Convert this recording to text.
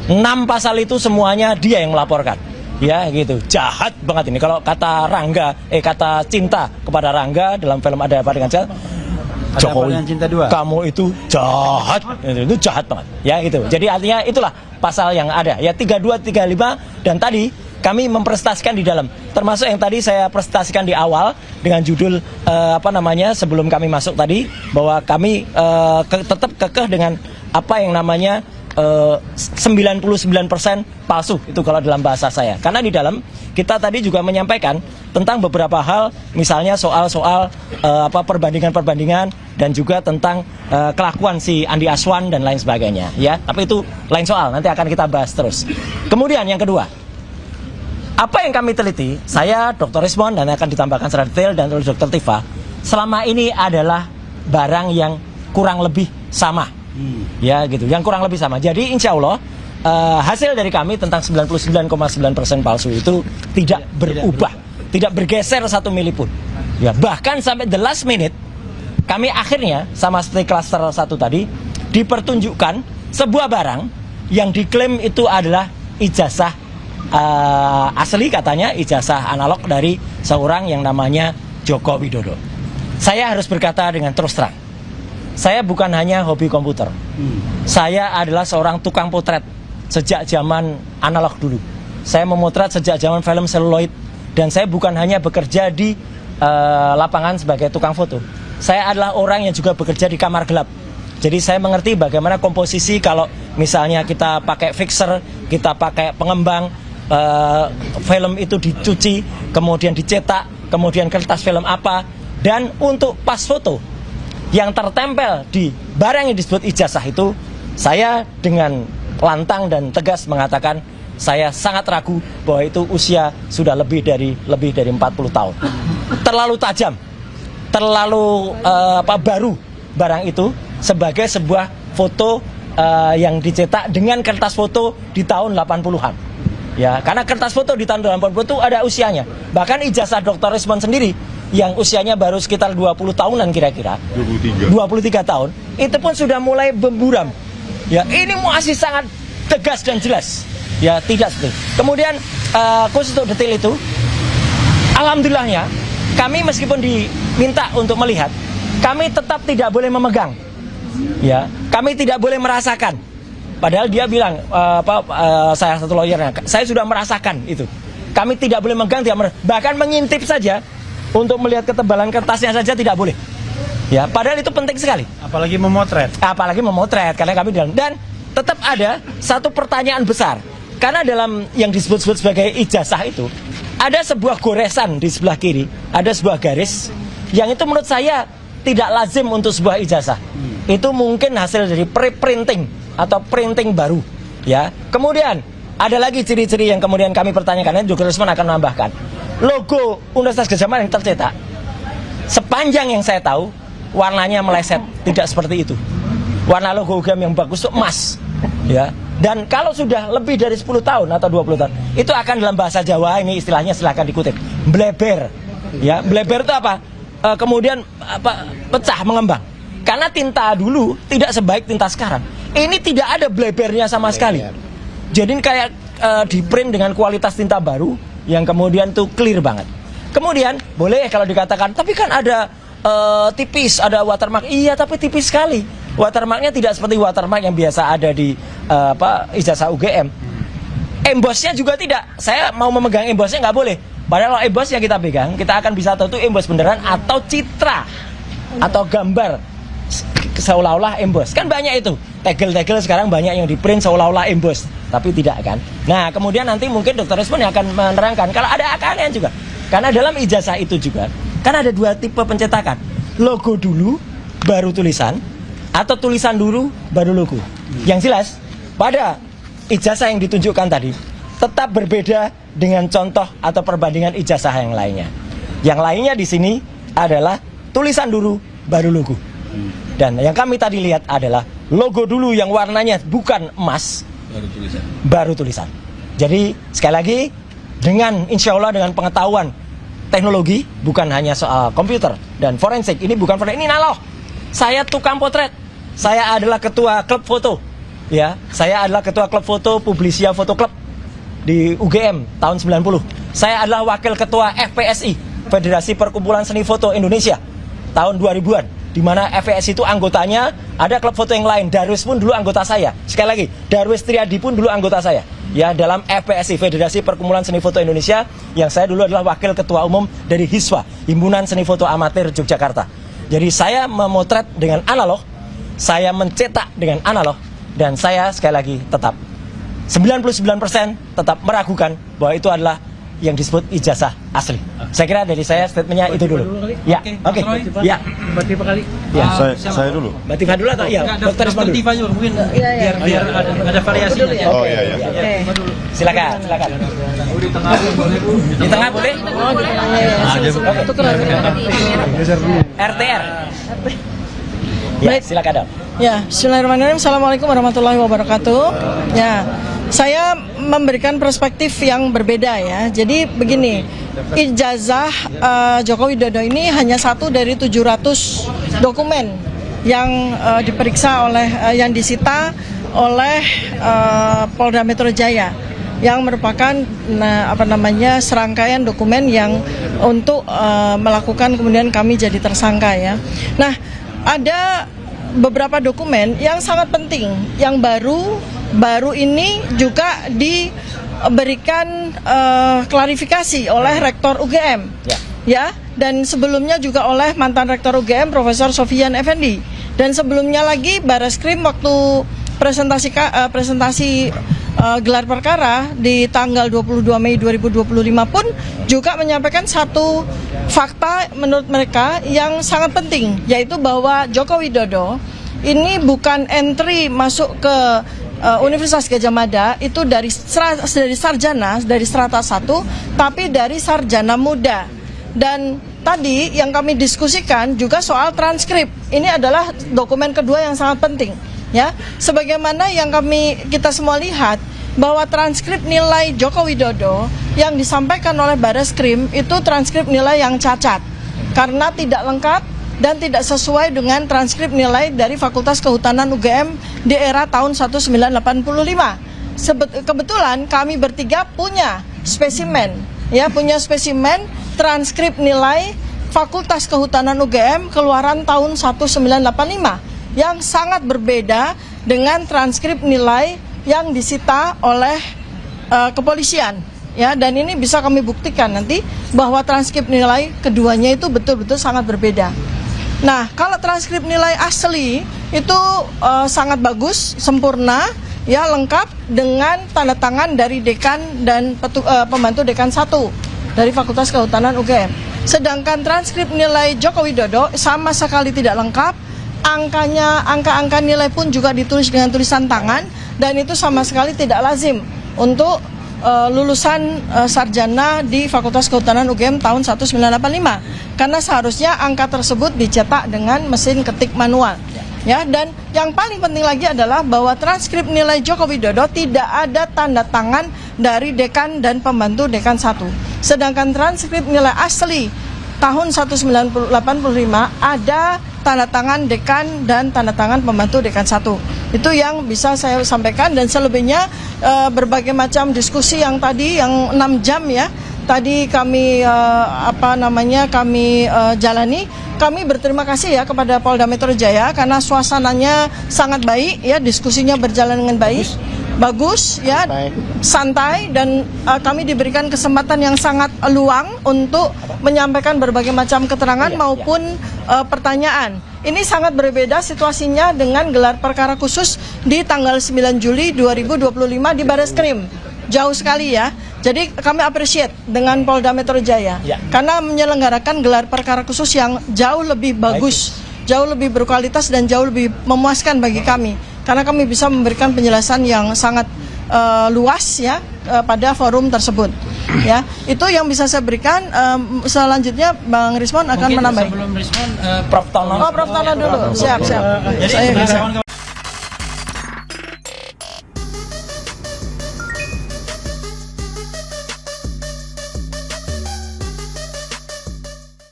6 pasal itu semuanya dia yang melaporkan. Ya gitu, jahat banget ini. Kalau kata Rangga, kata Cinta kepada Rangga dalam film Ada Apa Dengan Cinta, Jokowi, Cinta 2. kamu itu jahat, itu jahat banget. Ya gitu. Jadi artinya itulah pasal yang ada. Ya 32, 35 dan tadi kami mempresentasikan di dalam, termasuk yang tadi saya presentasikan di awal dengan judul sebelum kami masuk tadi, bahwa kami tetap kekeh dengan apa yang namanya 99% palsu, itu kalau dalam bahasa saya. Karena di dalam kita tadi juga menyampaikan tentang beberapa hal, misalnya soal-soal perbandingan-perbandingan dan juga tentang kelakuan si Andi Aswan dan lain sebagainya. Ya, tapi itu lain soal, nanti akan kita bahas terus. Kemudian yang kedua, apa yang kami teliti, saya Dr. Rismon dan akan ditambahkan secara detail dan oleh Dr. Tifa, selama ini adalah barang yang kurang lebih sama. Ya gitu, yang kurang lebih sama. Jadi insya Allah hasil dari kami tentang 99,9% palsu itu tidak berubah, tidak bergeser 1 mili pun. Ya, bahkan sampai the last minute kami akhirnya sama seperti klaster 1 tadi dipertunjukkan sebuah barang yang diklaim itu adalah ijazah asli, katanya ijazah analog dari seorang yang namanya Joko Widodo. Saya harus berkata dengan terus terang, saya bukan hanya hobi komputer. Saya adalah seorang tukang potret sejak zaman analog dulu. Saya memotret sejak zaman film seluloid. Dan saya bukan hanya bekerja di lapangan sebagai tukang foto. Saya adalah orang yang juga bekerja di kamar gelap. Jadi saya mengerti bagaimana komposisi kalau misalnya kita pakai fixer, kita pakai pengembang, film itu dicuci, kemudian dicetak, kemudian kertas film apa. Dan untuk pas foto yang tertempel di barang yang disebut ijazah itu, saya dengan lantang dan tegas mengatakan saya sangat ragu bahwa itu usia sudah lebih dari 40 tahun. Terlalu tajam, terlalu baru barang itu sebagai sebuah foto yang dicetak dengan kertas foto di tahun 80-an. Ya, karena kertas foto di tahun 80 itu ada usianya. Bahkan ijazah Dr. Rismon sendiri yang usianya baru sekitar 20 tahunan kira-kira, 23 tahun, itu pun sudah mulai berburam. Ya, ini masih sangat tegas dan jelas. Ya, tidak seperti. Kemudian khusus untuk detail itu, alhamdulillahnya kami meskipun diminta untuk melihat, kami tetap tidak boleh memegang. Ya, kami tidak boleh merasakan. Padahal dia bilang, saya satu lawyernya, saya sudah merasakan itu. Kami tidak boleh memegang, bahkan mengintip saja. Untuk melihat ketebalan kertasnya saja tidak boleh. Ya, padahal itu penting sekali. Apalagi memotret. Apalagi memotret, karena kami dalam. Dan tetap ada satu pertanyaan besar. Karena dalam yang disebut-sebut sebagai ijazah itu, ada sebuah goresan di sebelah kiri, ada sebuah garis yang itu menurut saya tidak lazim untuk sebuah ijazah. Itu mungkin hasil dari pre-printing atau printing baru. Ya. Kemudian ada lagi ciri-ciri yang kemudian kami pertanyakan, dan Dr. Rismon akan menambahkan. Logo Universitas Gadjah Mada yang tercetak, sepanjang yang saya tahu, warnanya meleset, tidak seperti itu. Warna logo UGM yang bagus itu emas. Ya. Dan kalau sudah lebih dari 10 tahun atau 20 tahun, itu akan dalam bahasa Jawa, ini istilahnya silahkan dikutip, bleber. Ya, bleber itu apa? Kemudian pecah, mengembang. Karena tinta dulu tidak sebaik tinta sekarang. Ini tidak ada blebernya sama sekali. Jadi kayak di print dengan kualitas tinta baru yang kemudian tuh clear banget. Kemudian boleh kalau dikatakan, tapi kan ada tipis, ada watermark. Iya, tapi tipis sekali. Watermarknya tidak seperti watermark yang biasa ada di ijazah UGM. Embossnya juga tidak. Saya mau memegang embossnya nggak boleh. Padahal kalau emboss yang kita pegang, kita akan bisa tahu itu emboss beneran atau citra atau gambar seolah-olah emboss. Kan banyak itu. Tegel-tegel sekarang banyak yang di print seolah-olah emboss, tapi tidak kan. Nah, kemudian nanti mungkin Dr. Rismon yang akan menerangkan kalau ada keanehan juga. Karena dalam ijazah itu juga kan ada 2 tipe pencetakan. Logo dulu baru tulisan, atau tulisan dulu baru logo. Yang jelas pada ijazah yang ditunjukkan tadi tetap berbeda dengan contoh atau perbandingan ijazah yang lainnya. Yang lainnya di sini adalah tulisan dulu baru logo. Dan yang kami tadi lihat adalah logo dulu yang warnanya bukan emas, baru tulisan. Jadi sekali lagi, dengan insya Allah dengan pengetahuan teknologi, bukan hanya soal komputer dan forensik, ini bukan forensik, ini naloh. Saya tukang potret, saya adalah ketua klub foto, ya, saya adalah ketua klub foto Publisia Foto Club di UGM tahun 90. Saya adalah wakil ketua FPSI, Federasi Perkumpulan Seni Foto Indonesia, tahun 2000-an. Di mana FPSI itu anggotanya ada klub foto yang lain. Darwis pun dulu anggota saya. Sekali lagi, Darwis Triadi pun dulu anggota saya. Ya, dalam FPSI, Federasi Perkumpulan Seni Foto Indonesia, yang saya dulu adalah wakil ketua umum dari HISWA, Himpunan Seni Foto Amatir Yogyakarta. Jadi saya memotret dengan analog, saya mencetak dengan analog, dan saya sekali lagi tetap 99% tetap meragukan bahwa itu adalah yang disebut ijazah asli. Saya kira dari saya statementnya itu dulu. Ya, oke. Ya. Mbak Tifa kali. Ya. Saya dulu. Mbak Tifa dulu atau iya? Dokter Isma dulu. Tifa juga mungkin biar ada variasi. Oh iya. Silakan. Di tengah boleh? Oh, di tengah. Tukeran. RTR. Ya, silakan dong. Ya, bismillahirrahmanirrahim. Assalamualaikum warahmatullahi wabarakatuh. Ya, saya memberikan perspektif yang berbeda ya. Jadi begini, ijazah Joko Widodo ini hanya satu dari 700 dokumen yang diperiksa oleh yang disita oleh Polda Metro Jaya, yang merupakan serangkaian dokumen yang untuk melakukan kemudian kami jadi tersangka ya. Nah, ada beberapa dokumen yang sangat penting yang baru ini juga diberikan klarifikasi oleh Rektor UGM ya, dan sebelumnya juga oleh mantan Rektor UGM Profesor Sofian Effendi, dan sebelumnya lagi Bareskrim waktu presentasi gelar perkara di tanggal 22 Mei 2025 pun juga menyampaikan satu fakta menurut mereka yang sangat penting, yaitu bahwa Joko Widodo ini bukan entry masuk ke Universitas Gadjah Mada itu dari sarjana, dari strata 1, tapi dari sarjana muda. Dan tadi yang kami diskusikan juga soal transkrip. Ini adalah dokumen kedua yang sangat penting. Ya, sebagaimana yang kita semua lihat bahwa transkrip nilai Joko Widodo yang disampaikan oleh Bareskrim itu transkrip nilai yang cacat karena tidak lengkap dan tidak sesuai dengan transkrip nilai dari Fakultas Kehutanan UGM di era tahun 1985. Kebetulan kami bertiga punya spesimen transkrip nilai Fakultas Kehutanan UGM keluaran tahun 1985 yang sangat berbeda dengan transkrip nilai yang disita oleh kepolisian ya, dan ini bisa kami buktikan nanti bahwa transkrip nilai keduanya itu betul-betul sangat berbeda. Nah, kalau transkrip nilai asli itu sangat bagus, sempurna ya, lengkap dengan tanda tangan dari dekan dan pembantu dekan 1 dari Fakultas Kehutanan UGM. Sedangkan transkrip nilai Joko Widodo sama sekali tidak lengkap. Angka-angka nilai pun juga ditulis dengan tulisan tangan, dan itu sama sekali tidak lazim untuk lulusan sarjana di Fakultas Kehutanan UGM tahun 1985, karena seharusnya angka tersebut dicetak dengan mesin ketik manual ya. Dan yang paling penting lagi adalah bahwa transkrip nilai Joko Widodo tidak ada tanda tangan dari dekan dan pembantu dekan 1, sedangkan transkrip nilai asli tahun 1985 ada tanda tangan dekan dan tanda tangan pembantu dekan 1. Itu yang bisa saya sampaikan, dan selebihnya berbagai macam diskusi yang tadi yang 6 jam ya tadi kami jalani. Kami berterima kasih ya kepada Polda Metro Jaya karena suasananya sangat baik ya, diskusinya berjalan dengan baik. Bagus ya, santai, dan kami diberikan kesempatan yang sangat luang untuk menyampaikan berbagai macam keterangan maupun pertanyaan. Ini sangat berbeda situasinya dengan gelar perkara khusus di tanggal 9 Juli 2025 di Bareskrim. Jauh sekali ya. Jadi kami appreciate dengan Polda Metro Jaya karena menyelenggarakan gelar perkara khusus yang jauh lebih bagus, jauh lebih berkualitas dan jauh lebih memuaskan bagi kami, karena kami bisa memberikan penjelasan yang sangat luas ya pada forum tersebut. Ya, itu yang bisa saya berikan. Selanjutnya Bang Rismon akan menambah. Sebelum Rismon, Prof Tono. Oh, Prof Tono dulu. Siap. Jadi, Saya bisa.